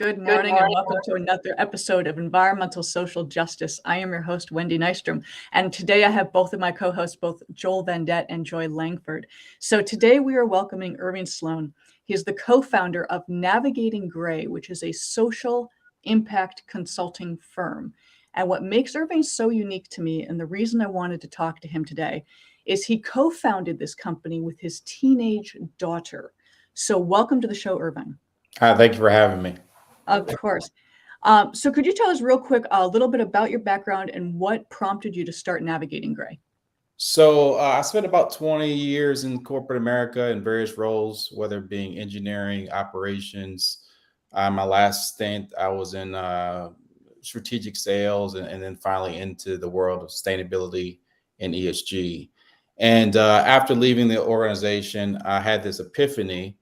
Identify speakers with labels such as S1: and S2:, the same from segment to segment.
S1: Good morning and welcome to another episode of Environmental Social Justice. I am your host, Wendy Nystrom, and today I have both of my co-hosts, both Joel Vendette and Joy Langford. So today we are welcoming Irvine Sloan. He is the co-founder of Navigating Gray, which is a social impact consulting firm. And what makes Irvine so unique to me, and the reason I wanted to talk to him today, is he co-founded this company with his teenage daughter. So welcome to the show, Irvine.
S2: Hi, thank you for having me.
S1: Of course. So could you tell us real quick a little bit about your background and what prompted you to start Navigating Gray?
S2: So I spent about 20 years in corporate America in various roles, whether it being engineering, operations. My last stint, I was in strategic sales and then finally into the world of sustainability and ESG. And after leaving the organization, I had this epiphany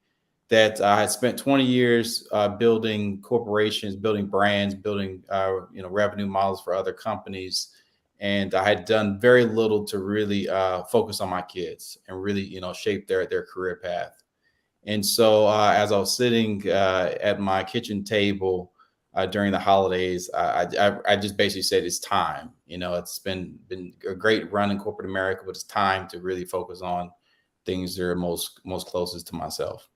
S2: that I had spent 20 years building corporations, building brands, building revenue models for other companies, and I had done very little to really focus on my kids and really shape their career path. And so as I was sitting at my kitchen table during the holidays, I just basically said it's time. It's been a great run in corporate America, but it's time to really focus on things that are most closest to myself.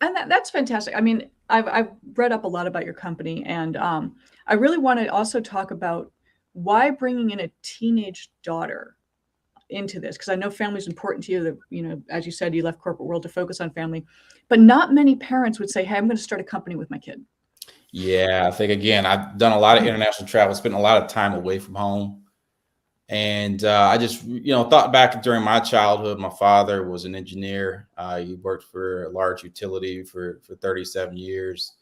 S1: And that's fantastic. I mean, I've read up a lot about your company, and I really want to also talk about why bringing in a teenage daughter into this, because I know family is important to you. That as you said, you left corporate world to focus on family, but not many parents would say, "Hey, I'm going to start a company with my kid."
S2: Yeah, I think again, I've done a lot of international travel, spent a lot of time away from home. And I just, thought back during my childhood. My father was an engineer. He worked for a large utility for 37 years.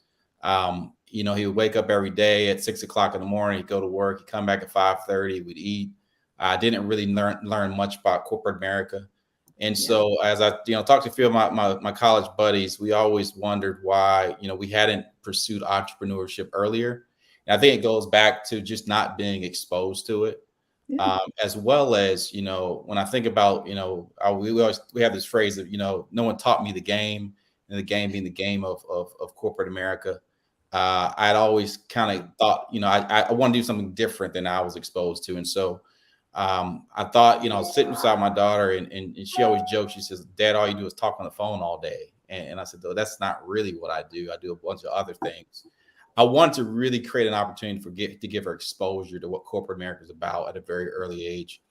S2: He would wake up every day at 6 o'clock in the morning. He'd go to work. He'd come back at 5:30. We'd eat. I didn't really learn much about corporate America. And so as I, talked to a few of my college buddies, we always wondered why, we hadn't pursued entrepreneurship earlier. And I think it goes back to just not being exposed to it. As well as, when I think about, we have this phrase of, no one taught me the game, and the game being the game of corporate America. I'd always kind of thought, I want to do something different than I was exposed to. And so I thought, sitting beside my daughter and she always jokes, she says, "Dad, all you do is talk on the phone all day." And I said, "Though that's not really what I do. I do a bunch of other things." I want to really create an opportunity to give her exposure to what corporate America is about at a very early age.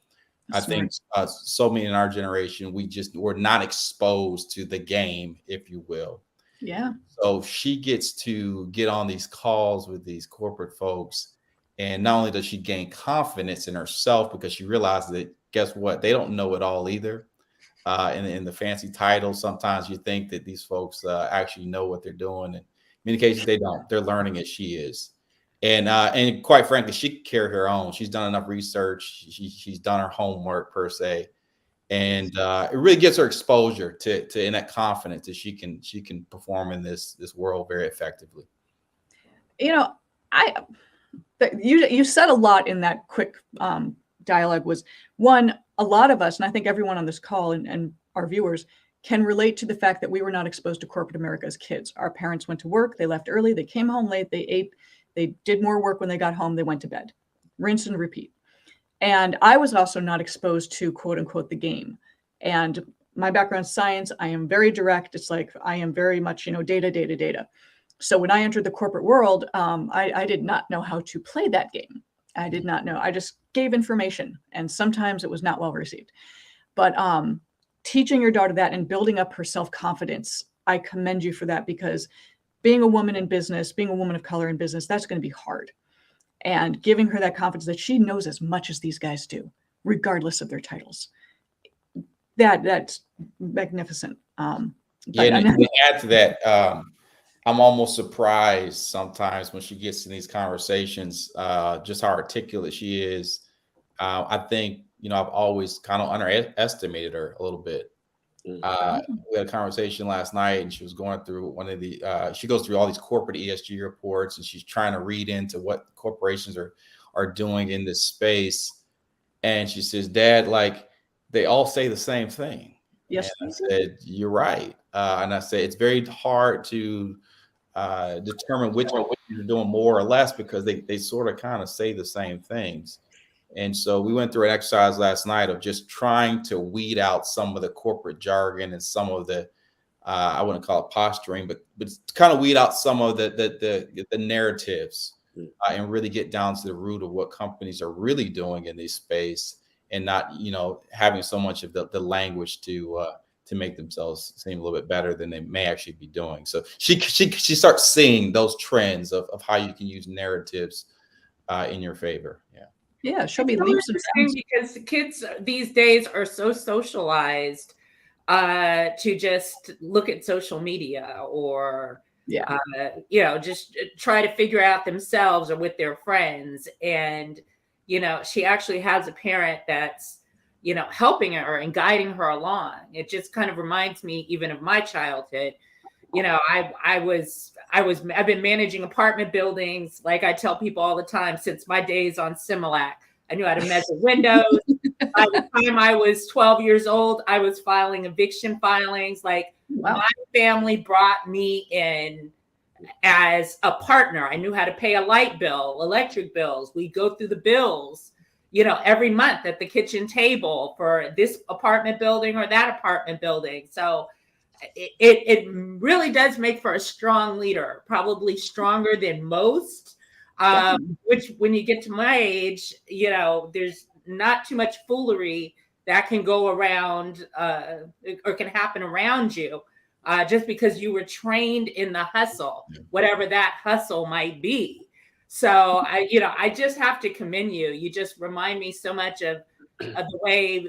S2: I think so many in our generation, we're not exposed to the game, if you will.
S1: Yeah.
S2: So she gets to get on these calls with these corporate folks. And not only does she gain confidence in herself, because she realizes that, guess what? They don't know it all either. In the fancy titles, sometimes you think that these folks actually know what they're doing. And in many cases, they don't. They're learning as she is. And quite frankly, she can carry her own. She's done enough research. She's done her homework, per se. And it really gives her exposure to in that confidence that she can perform in this world very effectively.
S1: You said a lot in that quick dialogue. Was one, a lot of us, and I think everyone on this call and our viewers can relate to the fact that we were not exposed to corporate America as kids. Our parents went to work, they left early, they came home late, they ate, they did more work when they got home, they went to bed. Rinse and repeat. And I was also not exposed to, quote unquote, the game. And my background is science. I am very direct. It's like I am very much, data. So when I entered the corporate world, I did not know how to play that game. I did not know. I just gave information, and sometimes it was not well received. But teaching your daughter that and building up her self-confidence, I commend you for that, because being a woman in business, being a woman of color in business, that's going to be hard. And giving her that confidence that she knows as much as these guys do, regardless of their titles. That's magnificent.
S2: And to add to that, I'm almost surprised sometimes when she gets in these conversations, just how articulate she is. I think, I've always kind of underestimated her a little bit. We had a conversation last night, and she was going through she goes through all these corporate ESG reports, and she's trying to read into what corporations are doing in this space. And she says, "Dad, like, they all say the same thing."
S1: Yes.
S2: And I said, "You're right." And I said, it's very hard to determine which you're doing more or less, because they sort of kind of say the same things. And so we went through an exercise last night of just trying to weed out some of the corporate jargon and some of the I wouldn't call it posturing, but kind of weed out some of the narratives and really get down to the root of what companies are really doing in this space, and not having so much of the language to make themselves seem a little bit better than they may actually be doing. So she starts seeing those trends of how you can use narratives in your favor.
S1: Yeah, she'll be
S3: so
S1: leaps and bounds.
S3: because the kids these days are so socialized to just look at social media or just try to figure out themselves or with their friends. And she actually has a parent that's helping her and guiding her along. It just kind of reminds me even of my childhood. I've been managing apartment buildings, like I tell people all the time, since my days on Similac. I knew how to measure windows. By the time I was 12 years old, I was filing eviction filings. Like, my family brought me in as a partner. I knew how to pay a light bill, electric bills. We go through the bills, every month at the kitchen table for this apartment building or that apartment building. So it really does make for a strong leader, probably stronger than most. Which when you get to my age, there's not too much foolery that can go around or can happen around you just because you were trained in the hustle, whatever that hustle might be. So I just have to commend you. You just remind me so much of the way,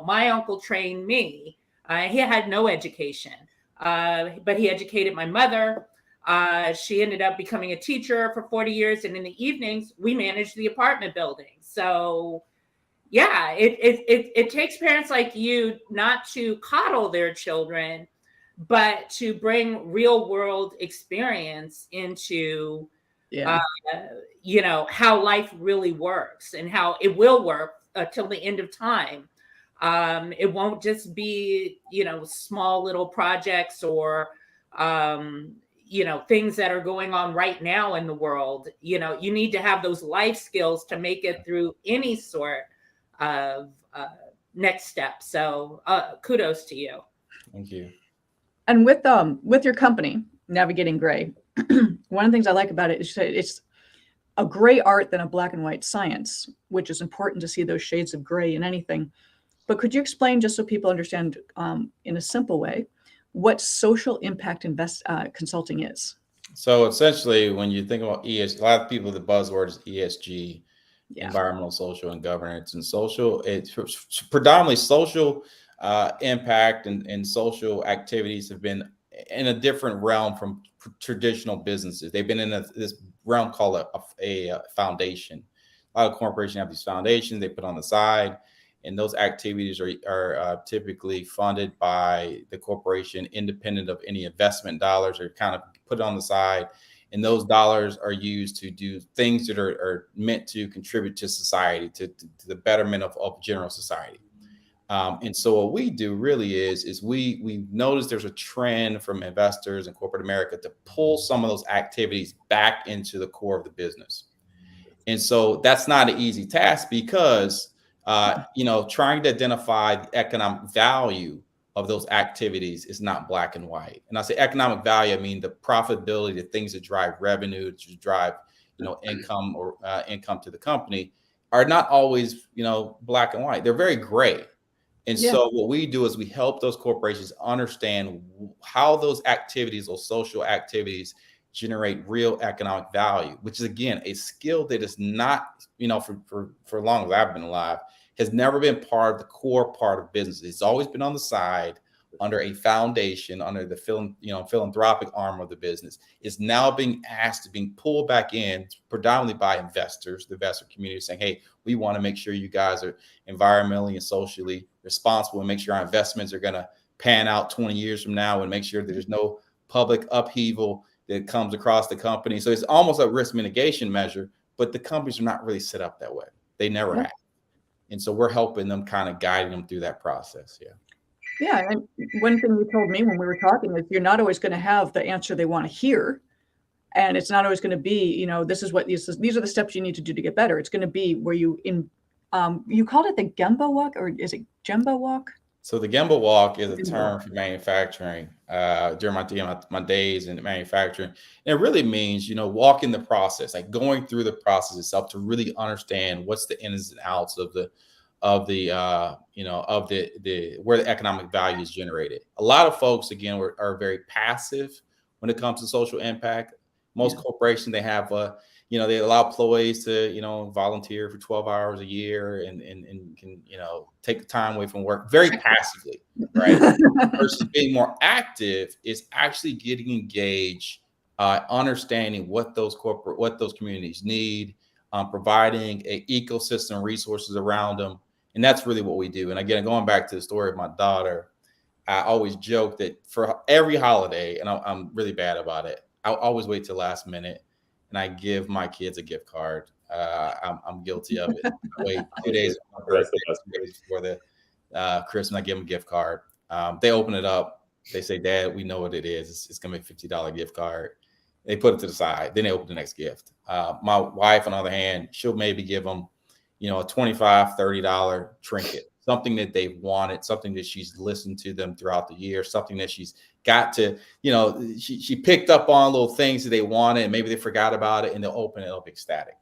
S3: my uncle trained me. He had no education, but he educated my mother. She ended up becoming a teacher for 40 years. And in the evenings, we managed the apartment building. So yeah, it takes parents like you not to coddle their children, but to bring real world experience into, how life really works and how it will work till the end of time. It won't just be, small little projects or, things that are going on right now in the world. You need to have those life skills to make it through any sort of next step. So kudos to you.
S2: Thank you.
S1: And with your company, Navigating Gray, one of the things I like about it is it's a gray art than a black and white science, which is important to see those shades of gray in anything. But could you explain, just so people understand in a simple way, what social impact consulting is?
S2: So essentially, when you think about ESG, a lot of people, the buzzword is ESG, environmental, social, and governance. And social, it's predominantly social impact and social activities have been in a different realm from traditional businesses. They've been in this realm called a foundation. A lot of corporations have these foundations they put on the side, and those activities are typically funded by the corporation, independent of any investment dollars, or kind of put on the side. And those dollars are used to do things that are meant to contribute to society, to the betterment of general society. And so what we do really is we notice there's a trend from investors in corporate America to pull some of those activities back into the core of the business. And so that's not an easy task, because trying to identify the economic value of those activities is not black and white. And I say economic value, I mean the profitability, the things that drive revenue, to drive income or income to the company, are not always black and white. They're very gray. And so what we do is we help those corporations understand how those activities, those social activities, generate real economic value, which is, again, a skill that is not, for long as I've been alive, has never been part of the core part of business. It's always been on the side, under a foundation, under the philanthropic arm of the business. Is now being pulled back in, predominantly by investors, the investor community, saying, hey, we want to make sure you guys are environmentally and socially responsible, and make sure our investments are going to pan out 20 years from now, and make sure that there's no public upheaval that comes across the company. So it's almost a risk mitigation measure, but the companies are not really set up that way. They never have. And so we're helping them, kind of guiding them through that process.
S1: Yeah. And one thing you told me when we were talking is you're not always going to have the answer they want to hear, And it's not always going to be, this is what these are the steps you need to do to get better. It's going to be where you called it the Gemba walk, or is it Gemba walk?
S2: So the Gemba walk is a term for manufacturing during my days in manufacturing. And it really means, walking the process, like going through the process itself to really understand what's the ins and outs of the where the economic value is generated. A lot of folks, again, are very passive when it comes to social impact. Most corporations, they have they allow employees to, volunteer for 12 hours a year and can, take the time away from work very passively, right? Versus being more active is actually getting engaged, understanding what those communities need, providing an ecosystem resources around them. And that's really what we do. And again, going back to the story of my daughter, I always joke that for every holiday, and I'm really bad about it, I'll always wait till last minute and I give my kids a gift card. I'm guilty of it. I wait 2 days before my birthday, 2 days before the Christmas, I give them a gift card. They open it up. They say, "Dad, we know what it is. It's going to be a $50 gift card." They put it to the side. Then they open the next gift. My wife, on the other hand, she'll maybe give them, a $25, $30 trinket, something that they've wanted, something that she's listened to them throughout the year, something that she's got to, she picked up on little things that they wanted and maybe they forgot about it, and they'll open it up ecstatic.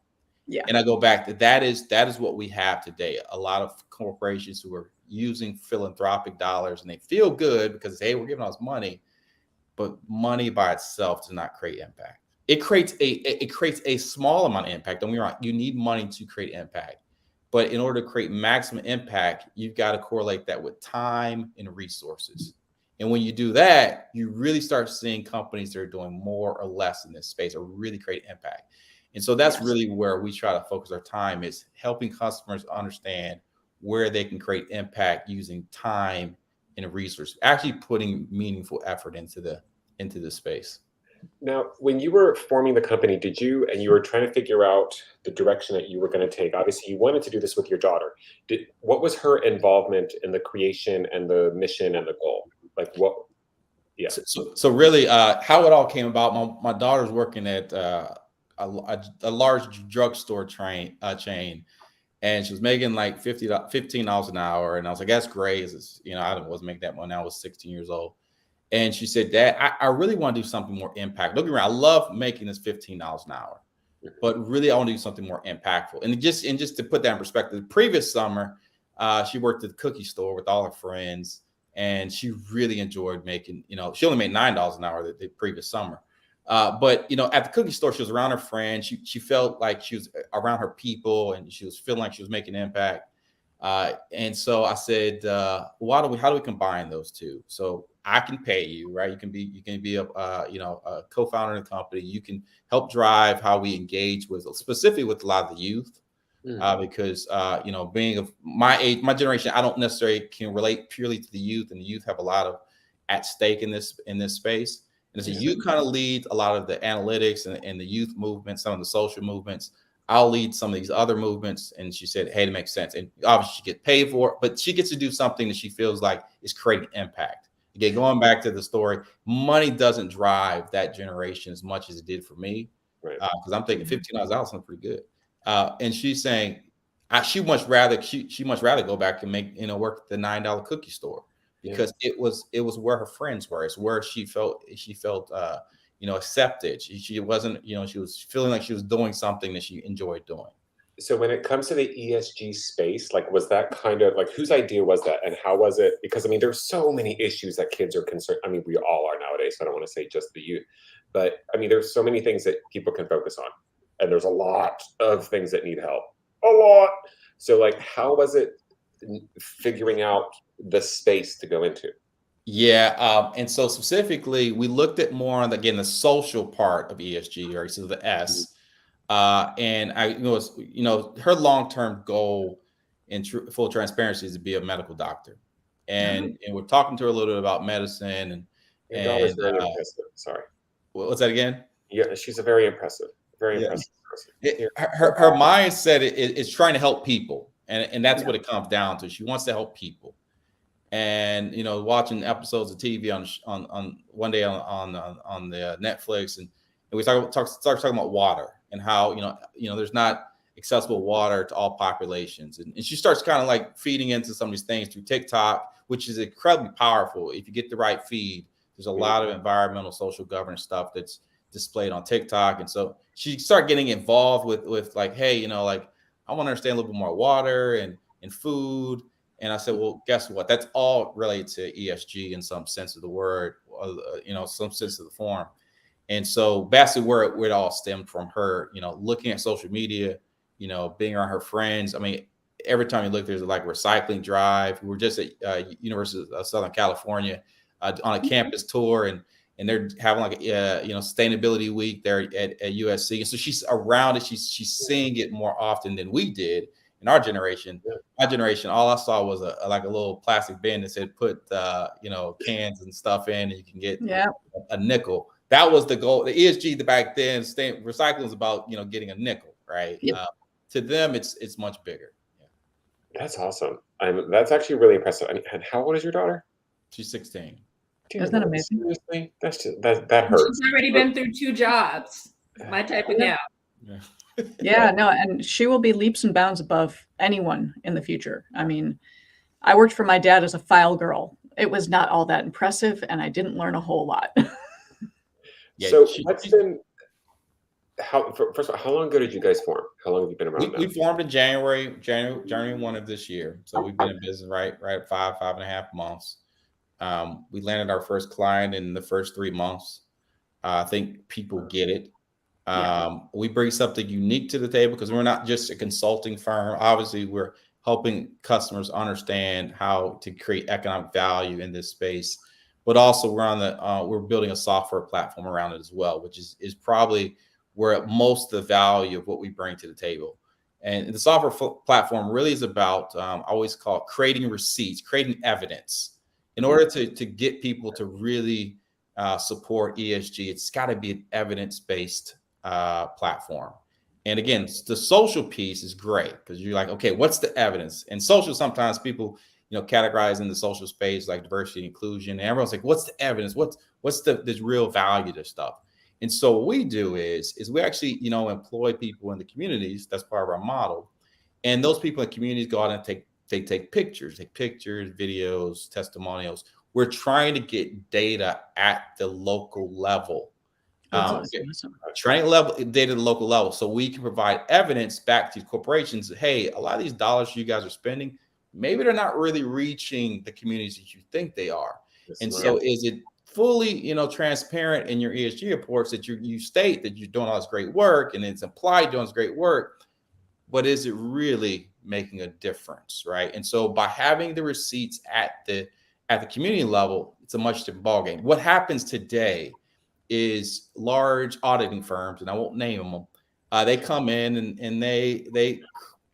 S1: Yeah.
S2: And I go back to that is what we have today. A lot of corporations who are using philanthropic dollars, and they feel good because, hey, we're giving us money, but money by itself does not create impact. It creates a small amount of impact. Don't get me wrong, you need money to create impact. But in order to create maximum impact, you've got to correlate that with time and resources. And when you do that, you really start seeing companies that are doing more or less in this space or really create impact. And so that's really where we try to focus our time, is helping customers understand where they can create impact using time and resources, actually putting meaningful effort into the space.
S4: Now, when you were forming the company, and you were trying to figure out the direction that you were going to take, obviously you wanted to do this with your daughter. What was her involvement in the creation and the mission and the goal? Like what? Yeah.
S2: So really, how it all came about, my daughter's working at a large drugstore chain, and she was making like $15 an hour. And I was like, that's great. I wasn't making that money. I was 16 years old. And she said, "Dad, I really want to do something more impactful. Don't get me wrong, I love making this $15 an hour, but really I want to do something more impactful." And just to put that in perspective, the previous summer, she worked at the cookie store with all her friends, and she really enjoyed making, she only made $9 an hour the previous summer. But at the cookie store, she was around her friends. She felt like she was around her people, and she was feeling like she was making an impact. And so I said, how do we combine those two? So I can pay you, right? You can be a co-founder in the company. You can help drive how we engage specifically with a lot of the youth, because being of my age, my generation, I don't necessarily can relate purely to the youth, and the youth have a lot of at stake in this space. And so you kind of lead a lot of the analytics and the youth movement, some of the social movements. I'll lead some of these other movements. And she said, "Hey, it makes sense." And obviously she gets paid for it, but she gets to do something that she feels like is creating impact. Again, going back to the story, money doesn't drive that generation as much as it did for me.
S4: Right.
S2: Because I'm thinking $15 out sounds pretty good. And she's saying she much rather go back and make, work at the $9 cookie store, because it was where her friends were. It's where she felt accepted. She wasn't, she was feeling like she was doing something that she enjoyed doing.
S4: So when it comes to the ESG space, like, was that kind of like, whose idea was that, and how was it? Because there's so many issues that kids are concerned. We all are nowadays, so I don't want to say just the youth, but there's so many things that people can focus on, and there's a lot of things that need help, a lot. So like, how was it figuring out the space to go into?
S2: Yeah. And so specifically, we looked at more on the social part of ESG, right? So the S. And her long-term goal in full transparency is to be a medical doctor. And we're talking to her a little bit about medicine and
S4: daughter's very impressive. Sorry.
S2: What's that again?
S4: Yeah, she's a very impressive person.
S2: Her mindset is trying to help people. And that's what it comes down to. She wants to help people. And watching episodes of TV on one day on the Netflix, and we start talking about water and how, there's not accessible water to all populations. And she starts kind of like feeding into some of these things through TikTok, which is incredibly powerful. If you get the right feed, there's a lot of environmental, social governance stuff that's displayed on TikTok. And so she started getting involved with like, hey, like, I want to understand a little bit more water and food. And I said, well, guess what? That's all related to ESG in some sense of the word, some sense of the form. And so basically where it all stemmed from her, looking at social media, being around her friends. I mean, every time you look, there's like a recycling drive. We were just at University of Southern California on a campus tour, and they're having like a sustainability week there at USC. And so she's around it. She's seeing it more often than we did in our generation.
S4: Yeah.
S2: My generation, all I saw was a little plastic bin that said put cans and stuff in, and you can get a nickel. That was the goal. The ESG back then, recycling was about getting a nickel, right?
S1: Yep.
S2: To them, it's much bigger. Yeah.
S4: That's awesome. That's actually really impressive. And how old is your daughter?
S2: She's 16.
S4: Dude,
S1: Isn't that amazing?
S4: Seriously, that's just, that hurts.
S3: She's already been through 2 jobs. My type of gal.
S2: Yeah.
S1: Yeah, no, and she will be leaps and bounds above anyone in the future. I mean, I worked for my dad as a file girl. It was not all that impressive, and I didn't learn a whole lot.
S2: Yeah,
S4: So what's been first of all, how long ago did you guys form? How long have you been around?
S2: We formed in January 1 of this year. So we've been in business right 5.5 months. We landed our first client in the first 3 months. I think people get it. We bring something unique to the table because we're not just a consulting firm. Obviously, we're helping customers understand how to create economic value in this space. But also we're building a software platform around it as well, which is probably where most of the value of what we bring to the table. And the software platform really is about, I always call it creating receipts, creating evidence. In order to get people to really support ESG, it's got to be an evidence-based platform. And again, the social piece is great because you're like, okay, what's the evidence? And social, sometimes people, categorize in the social space like diversity and inclusion. And everyone's like, what's the evidence? What's this real value to stuff? And so what we do is we actually, employ people in the communities. That's part of our model. And those people in communities go out and take pictures, videos, testimonials. We're trying to get data at the local level. Trying to level data at the local level so we can provide evidence back to corporations that, hey, a lot of these dollars you guys are spending, maybe they're not really reaching the communities that you think they are. So is it fully, transparent in your ESG reports that you state that you're doing all this great work and it's implied doing this great work, but is it really making a difference, right? And so by having the receipts at the community level, it's a much different ballgame. What happens today is large auditing firms, and I won't name them, they come in and they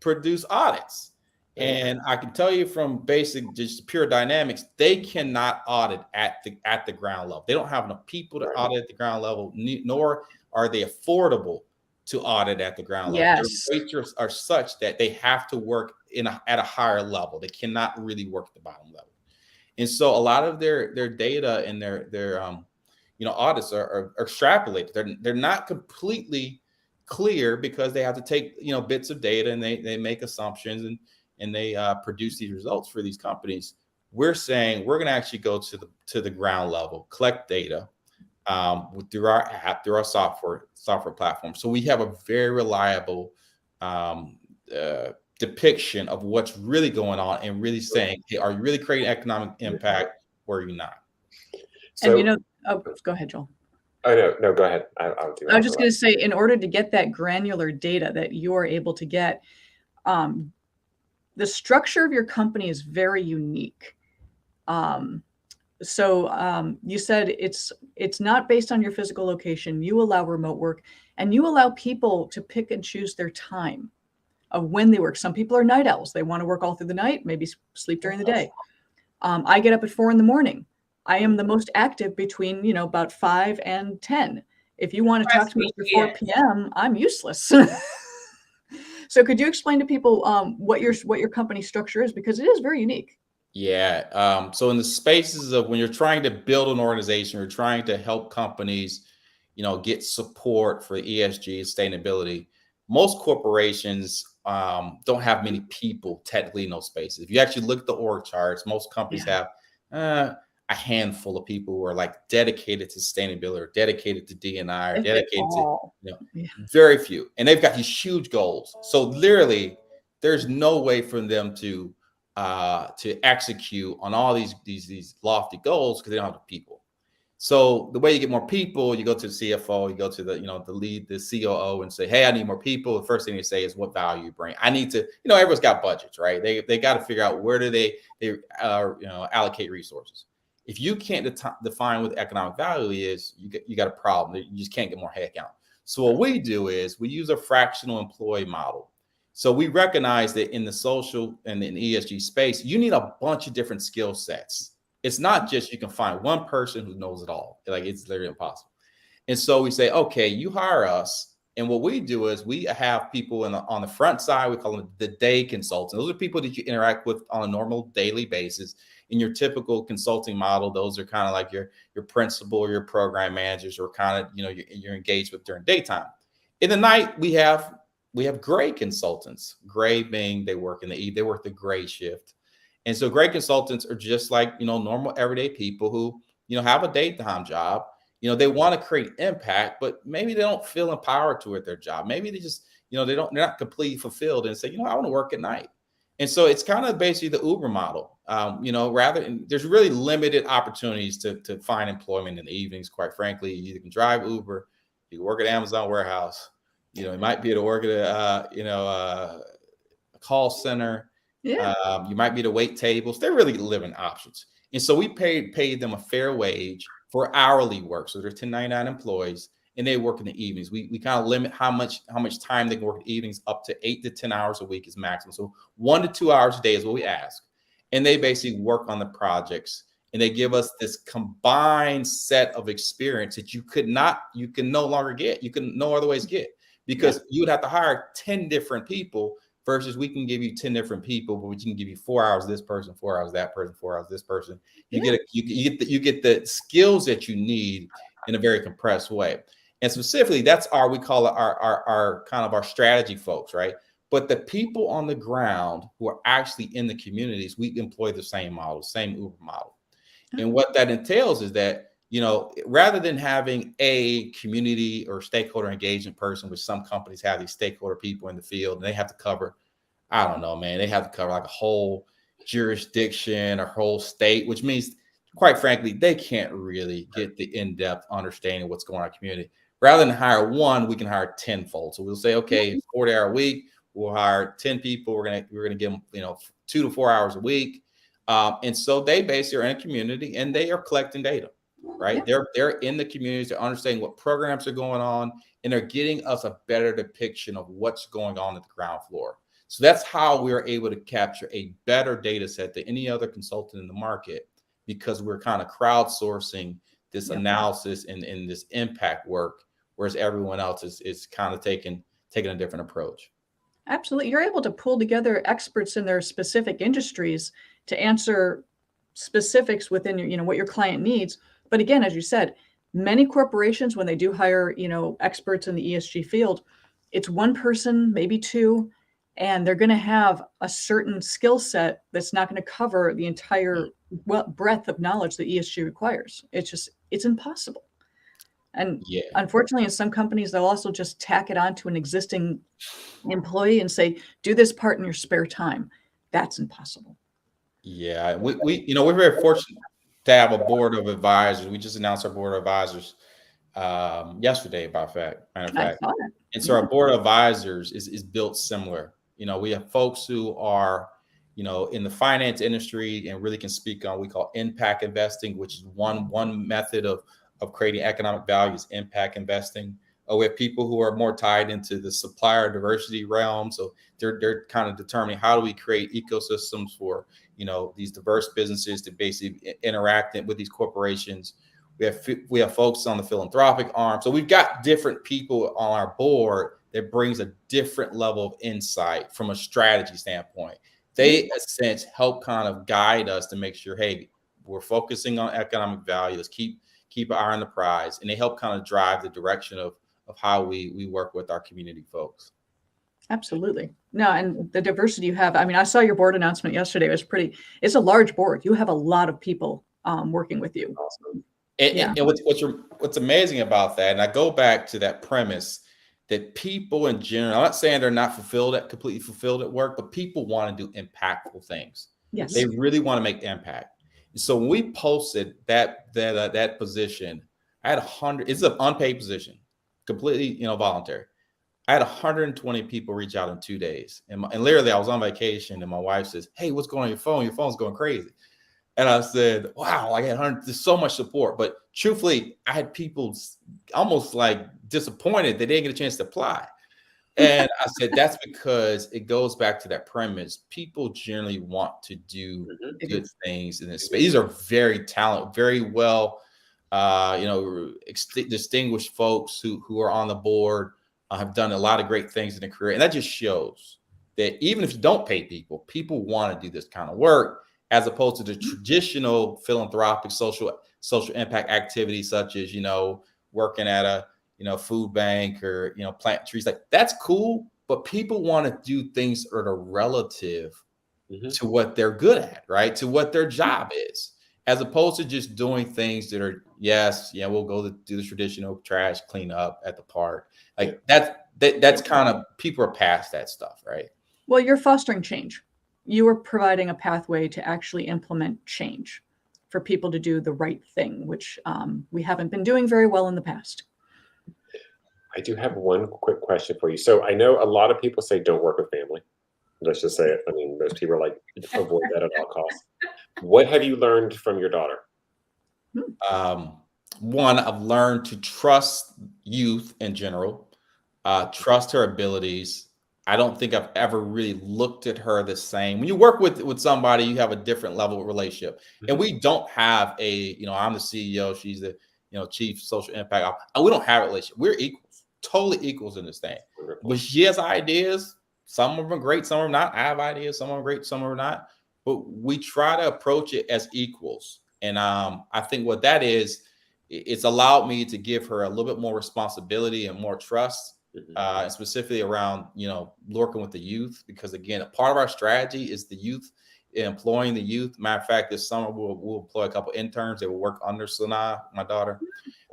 S2: produce audits. And I can tell you from basic, just pure dynamics, they cannot audit at the ground level. They don't have enough people to audit at the ground level, nor are they affordable to audit at the ground level.
S1: Yes.
S2: Their rates are such that they have to work at a higher level. They cannot really work at the bottom level. And so a lot of their data and their audits are extrapolated. They're not completely clear because they have to take bits of data and they make assumptions and they produce these results for these companies. We're saying we're going to actually go to the ground level, collect data through our app, through our software platform. So we have a very reliable depiction of what's really going on and really saying, hey, are you really creating economic impact or are you not?
S1: So, go ahead, Joel.
S4: Oh, no, go ahead. I'll do it.
S1: I was just going to say, in order to get that granular data that you're able to get, the structure of your company is very unique. So you said it's not based on your physical location. You allow remote work and you allow people to pick and choose their time of when they work. Some people are night owls. They want to work all through the night, maybe sleep during the day. I get up at 4 a.m. I am the most active between, about 5 and 10. If you want to talk to me after 4 p.m., I'm useless. So could you explain to people what your company structure is? Because it is very unique.
S2: Yeah. So in the spaces of when you're trying to build an organization, you're trying to help companies, get support for ESG sustainability, most corporations don't have many people technically in those spaces. If you actually look at the org charts, most companies have a handful of people who are like dedicated to sustainability or dedicated to D&I or dedicated to, very few. And they've got these huge goals. So literally there's no way for them to execute on all these lofty goals because they don't have the people. So the way you get more people, you go to the CFO, you go to the lead, the COO, and say, hey, I need more people. The first thing they say is, what value you bring? I need to, everyone's got budgets, right? They got to figure out where do they allocate resources. If you can't define what economic value is, you got a problem. You just can't get more headcount. So what we do is we use a fractional employee model. So we recognize that in the social and in the ESG space, you need a bunch of different skill sets. It's not just you can find one person who knows it all. Like, it's literally impossible. And so we say, okay, you hire us. And what we do is we have people on the front side, we call them the day consultants. Those are people that you interact with on a normal daily basis. In your typical consulting model, those are kind of like your principal or your program managers, or kind of, you're engaged with during daytime. In the night, we have gray consultants. Gray being they work the gray shift. And so gray consultants are just like, normal everyday people who, have a daytime job. They want to create impact, but maybe they don't feel empowered to at their job. Maybe they just, they're not completely fulfilled and say, I want to work at night. And so it's kind of basically the Uber model. There's really limited opportunities to find employment in the evenings, quite frankly. You can drive Uber, you can work at Amazon warehouse, you might be able to work at a call center. Yeah. You might be to wait tables. They're really living options. And so we paid them a fair wage for hourly work. So they're 1099 employees, and they work in the evenings. We kind of limit how much time they can work in the evenings, up to 8 to 10 hours a week is maximum. So 1 to 2 hours a day is what we ask. And they basically work on the projects, and they give us this combined set of experience that you can no longer get. You can no other ways get, because you would have to hire 10 different people. Versus we can give you 10 different people, but we can give you 4 hours this person, 4 hours that person, 4 hours this person. You get the skills that you need in a very compressed way. And specifically, that's we call it our kind of our strategy folks, right? But the people on the ground who are actually in the communities, we employ the same model, same Uber model. And what that entails is that, rather than having a community or stakeholder engagement person, which some companies have these stakeholder people in the field, and they have to cover, I don't know, man, they have to cover like a whole jurisdiction or whole state, which means, quite frankly, they can't really get the in-depth understanding of what's going on in the community. Rather than hire one, we can hire 10-fold. So we'll say, okay, 40-hour week, we'll hire 10 people. We're gonna give them, 2 to 4 hours a week. And so they basically are in a community and they are collecting data. Right. They're in the communities, they're understanding what programs are going on, and they're getting us a better depiction of what's going on at the ground floor. So that's how we're able to capture a better data set than any other consultant in the market, because we're kind of crowdsourcing this analysis and this impact work, whereas everyone else is kind of taking a different approach.
S1: Absolutely. You're able to pull together experts in their specific industries to answer specifics within your, what your client needs. But again, as you said, many corporations, when they do hire, experts in the ESG field, it's one person, maybe two, and they're going to have a certain skill set that's not going to cover the entire breadth of knowledge that ESG requires. It's impossible. And unfortunately, in some companies, they'll also just tack it on to an existing employee and say, do this part in your spare time. That's impossible.
S2: Yeah, we're very fortunate to have a board of advisors. We just announced our board of advisors yesterday, matter of fact. And so our board of advisors is built similar. We have folks who are, in the finance industry and really can speak on what we call impact investing, which is one method of creating economic value is impact investing. We have people who are more tied into the supplier diversity realm. So they're kind of determining how do we create ecosystems for, these diverse businesses to basically interact with these corporations. We have folks on the philanthropic arm. So we've got different people on our board that brings a different level of insight from a strategy standpoint. They, in a sense, help kind of guide us to make sure, hey, we're focusing on economic value. Let's keep keep an eye on the prize, and they help kind of drive the direction of how we work with our community folks.
S1: Absolutely. No, and the diversity you have. I mean, I saw your board announcement yesterday. It was pretty, it's a large board. You have a lot of people working with you.
S4: Awesome.
S2: And what's amazing about that, and I go back to that premise that people in general, I'm not saying they're not completely fulfilled at work, but people want to do impactful things.
S1: Yes.
S2: They really want to make impact. And so when we posted that position, I had 100, it's an unpaid position, completely, voluntary. I had 120 people reach out in 2 days. And literally I was on vacation and my wife says, "Hey, what's going on your phone? Your phone's going crazy." And I said, "Wow, I had 100, there's so much support." But truthfully, I had people almost like disappointed that they didn't get a chance to apply. And I said, that's because it goes back to that premise. People generally want to do good things in this space. These are very talented, very well, distinguished folks who are on the board, have done a lot of great things in their career. And that just shows that even if you don't pay people want to do this kind of work, as opposed to the traditional philanthropic social impact activities, such as, working at a, food bank or, plant trees. Like, that's cool, but people want to do things that are relative to what they're good at, right? To what their job is, as opposed to just doing things that are, we'll go do the traditional trash cleanup at the park. Like that's kind of, people are past that stuff, right?
S1: Well, you're fostering change. You are providing a pathway to actually implement change for people to do the right thing, which we haven't been doing very well in the past.
S4: I do have one quick question for you. So I know a lot of people say don't work with family. Let's just say it. I mean, most people are like, avoid that at all costs. What have you learned from your daughter?
S2: One, I've learned to trust youth in general, trust her abilities. I don't think I've ever really looked at her the same. When you work with somebody, you have a different level of relationship. And we don't have I'm the CEO, she's the, chief social impact. We don't have a relationship. We're equals, totally equals in this thing. But she has ideas. Some of them are great, some of them not. I have ideas, some of them are great, some of them are not. But we try to approach it as equals. And I think what that is, it's allowed me to give her a little bit more responsibility and more trust, specifically around, working with the youth, because again, a part of our strategy is the youth, employing the youth. Matter of fact, this summer we'll employ a couple interns that will work under Sanaa, my daughter.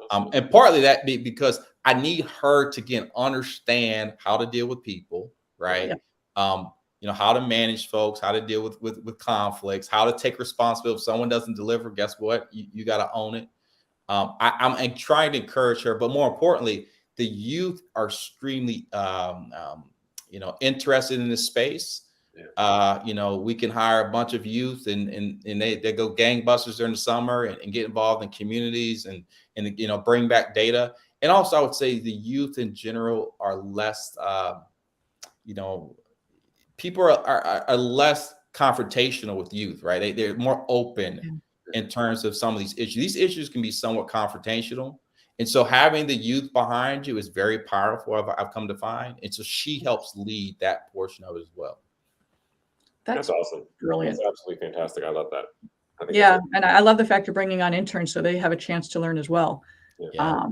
S2: And partly that because I need her to, again, understand how to deal with people, right? Yeah. How to manage folks, how to deal with conflicts, how to take responsibility. If someone doesn't deliver, guess what? You got to own it. I'm trying to encourage her, but more importantly, the youth are extremely, interested in this space. We can hire a bunch of youth and they go gangbusters during the summer and get involved in communities and bring back data. And also, I would say the youth in general are less, people are less confrontational with youth, right? They're more open in terms of some of these issues. These issues can be somewhat confrontational. And so having the youth behind you is very powerful, I've come to find. And so she helps lead that portion of it as well.
S4: That's awesome.
S1: Brilliant.
S4: That's absolutely fantastic. I love that.
S1: And I love the fact you're bringing on interns so they have a chance to learn as well.
S2: Yeah.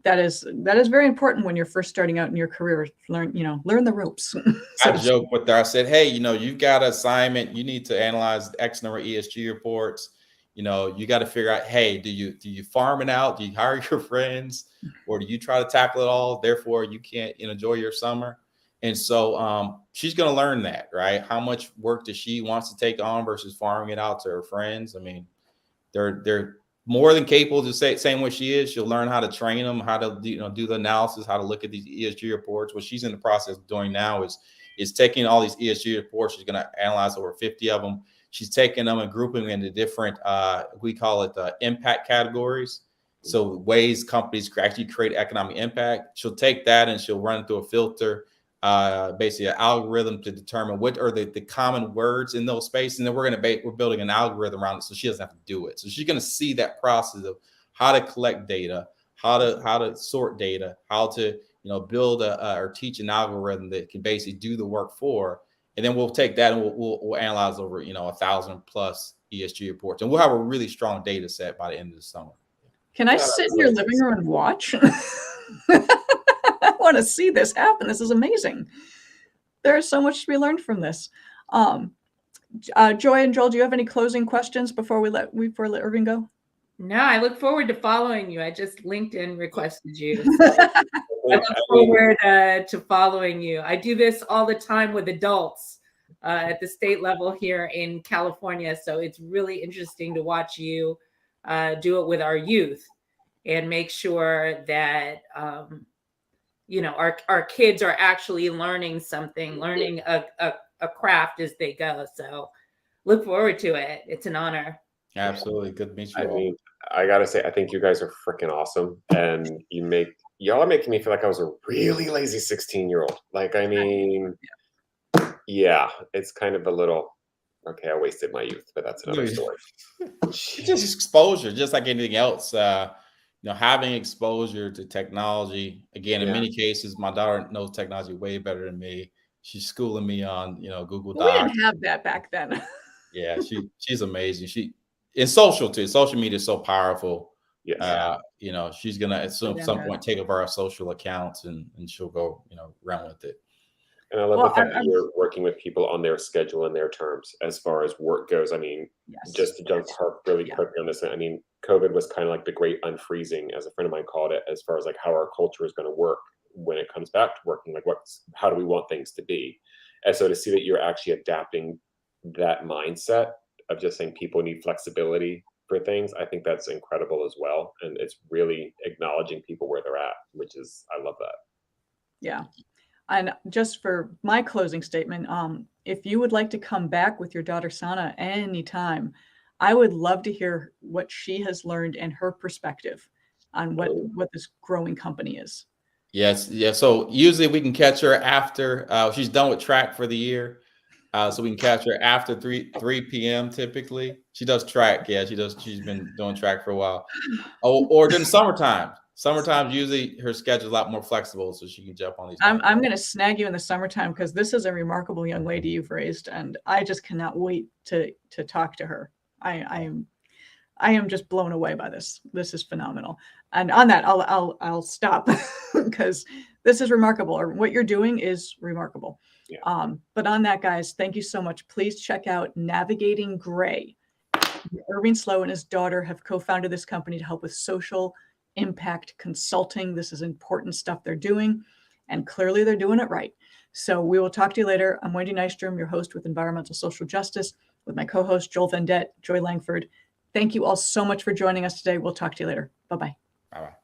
S1: That is very important when you're first starting out in your career. Learn the ropes.
S2: I joke with her. I said, "Hey, you've got an assignment. You need to analyze X number of ESG reports. You got to figure out, hey, do you farm it out? Do you hire your friends, or do you try to tackle it all? Therefore, you can't enjoy your summer." And so she's going to learn that, right? How much work does she wants to take on versus farming it out to her friends? I mean, they're more than capable to say same way she is. She'll learn how to train them, how to do the analysis, how to look at these ESG reports. What she's in the process of doing now is taking all these ESG reports. She's going to analyze over 50 of them. She's taking them and grouping them into different, we call it impact categories. So ways companies actually create economic impact. She'll take that and she'll run it through a filter, basically an algorithm to determine what are the common words in those spaces. And then we're building an algorithm around it so she doesn't have to do it. So she's going to see that process of how to collect data, how to sort data, how to build or teach an algorithm that can basically do the work for her. And then we'll take that and we'll analyze over 1,000+ ESG reports, and we'll have a really strong data set by the end of the summer.
S1: Can I
S4: Yeah,
S1: sit
S4: that's
S1: in your
S4: nice.
S1: living room and watch? I want to see this happen. This is amazing. There is so much to be learned from this. Joy and Joel, do you have any closing questions before we let Irving go?
S3: No, I look forward to following you. I just LinkedIn requested you. So I look forward to following you. I do this all the time with adults at the state level here in California. So it's really interesting to watch you do it with our youth and make sure that our kids are actually learning something, learning a craft as they go. So look forward to it. It's an honor.
S2: Absolutely. Good to meet you
S4: I
S2: all.
S4: mean, I gotta say, I think you guys are freaking awesome, and y'all are making me feel like I was a really lazy 16-year-old. Like, I mean, yeah, it's kind of a little. Okay, I wasted my youth, but that's another story.
S2: It's just exposure, just like anything else. Having exposure to technology. Again, in many cases, my daughter knows technology way better than me. She's schooling me on, Google Docs.
S1: We didn't have that back then.
S2: Yeah, she's amazing. Social too. Social media is so powerful.
S4: Yes.
S2: She's gonna at some point take over our social accounts and she'll go, run with it.
S4: And I love the fact that you're working with people on their schedule and their terms as far as work goes. I mean, just to jump really quickly on this, I mean, COVID was kind of like the great unfreezing, as a friend of mine called it, as far as like how our culture is going to work when it comes back to working. Like, how do we want things to be? And so to see that you're actually adapting that mindset of just saying people need flexibility for things, I think that's incredible as well. And it's really acknowledging people where they're at, I love that.
S1: Yeah. And just for my closing statement, if you would like to come back with your daughter Sanaa anytime, I would love to hear what she has learned and her perspective on what this growing company is.
S2: Yes. Yeah. So usually we can catch her after she's done with track for the year. So we can catch her after 3 p.m. typically. She does track. Yeah, she does. She's been doing track for a while. Or during summertime. Summertime, usually her schedule is a lot more flexible, so she can jump on these.
S1: I'm going to snag you in the summertime because this is a remarkable young lady you've raised, and I just cannot wait to talk to her. I am just blown away by this. This is phenomenal. And on that, I'll stop because this is remarkable. Or what you're doing is remarkable. Yeah. But on that, guys, thank you so much. Please check out Navigating Gray. Irvine Sloan and his daughter have co-founded this company to help with social impact consulting. This is important stuff they're doing, and clearly they're doing it right. So we will talk to you later. I'm Wendy Nystrom, your host with Environmental Social Justice, with my co-host Joel Vendette, Joy Langford. Thank you all so much for joining us today. We'll talk to you later. Bye-bye.
S2: Bye-bye.